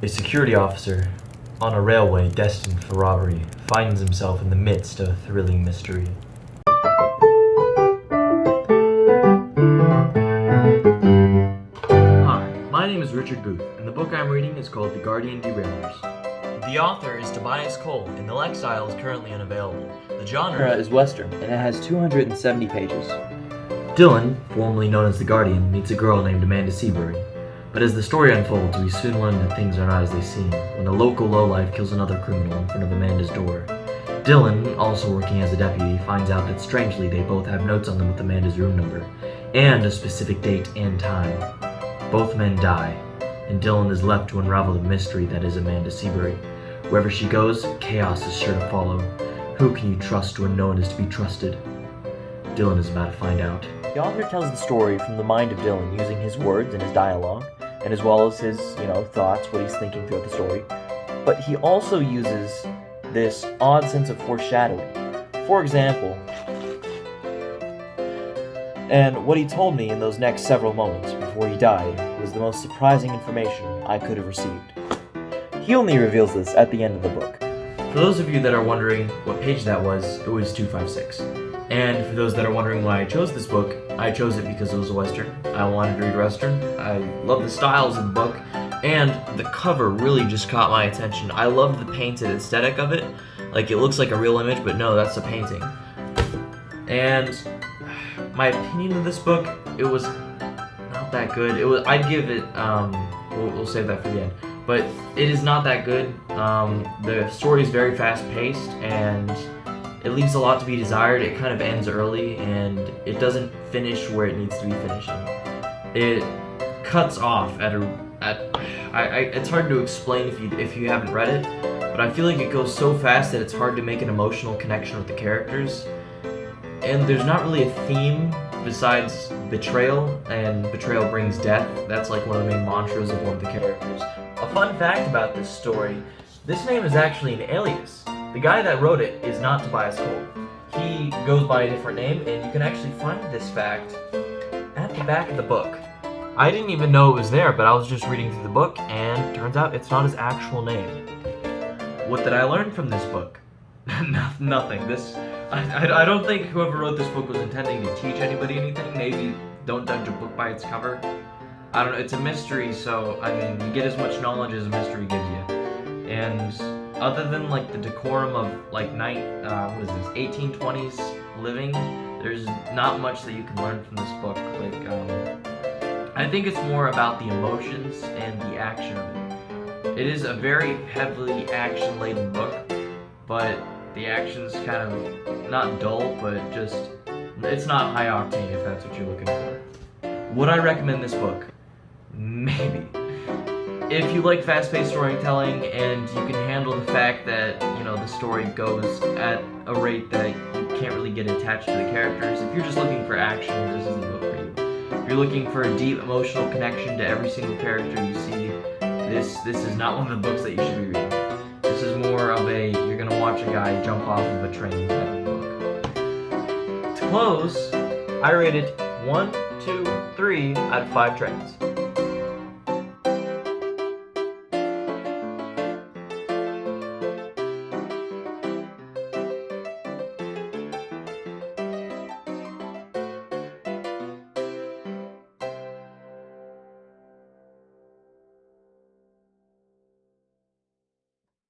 A security officer on a railway destined for robbery finds himself in the midst of a thrilling mystery. Hi, my name is Richard Booth, and the book I'm reading is called The Guardian Derailers. The author is Tobias Cole, and the Lexile is currently unavailable. The genre is Western, and it has 270 pages. Dylan, formerly known as the Guardian, meets a girl named Amanda Seabury. But as the story unfolds, we soon learn that things are not as they seem, when a local lowlife kills another criminal in front of Amanda's door. Dylan, also working as a deputy, finds out that strangely they both have notes on them with Amanda's room number, and a specific date and time. Both men die, and Dylan is left to unravel the mystery that is Amanda Seabury. Wherever she goes, chaos is sure to follow. Who can you trust when no one is to be trusted? Dylan is about to find out. The author tells the story from the mind of Dylan using his words and his dialogue, and as well as his, thoughts, what he's thinking throughout the story. But he also uses this odd sense of foreshadowing. For example, and what he told me in those next several moments before he died was the most surprising information I could have received. He only reveals this at the end of the book. For those of you that are wondering what page that was, it was 256. And for those that are wondering why I chose this book, I chose it because it was a Western. I wanted to read Western. I love the styles of the book, and the cover really just caught my attention. I love the painted aesthetic of it. Like, it looks like a real image, but no, that's a painting. And my opinion of this book, it was not that good. I'd give it, we'll save that for the end. But it is not that good. The story is very fast-paced, and it leaves a lot to be desired. It kind of ends early, and it doesn't finish where it needs to be finishing. It cuts off it's hard to explain if you haven't read it, but I feel like it goes so fast that it's hard to make an emotional connection with the characters. And there's not really a theme besides betrayal, and betrayal brings death. That's like one of the main mantras of one of the characters. A fun fact about this story, this name is actually an alias. The guy that wrote it is not Tobias Cole. He goes by a different name, and you can actually find this fact at the back of the book. I didn't even know it was there, but I was just reading through the book, and turns out it's not his actual name. What did I learn from this book? Nothing. I don't think whoever wrote this book was intending to teach anybody anything. Maybe don't judge a book by its cover. I don't know. It's a mystery, so you get as much knowledge as a mystery gives you. And other than the decorum of 1820s living, there's not much that you can learn from this book. I think it's more about the emotions and the action of it. It is a very heavily action-laden book, but the action's kind of not dull, but just it's not high octane if that's what you're looking for. Would I recommend this book? Maybe. If you like fast-paced storytelling and you can handle the fact that, the story goes at a rate that you can't really get attached to the characters, if you're just looking for action, this is the book for you. If you're looking for a deep emotional connection to every single character you see, this is not one of the books that you should be reading. This is more of you're gonna watch a guy jump off of a train type of book. To close, I rated 1, 2, 3 out of 5 trains.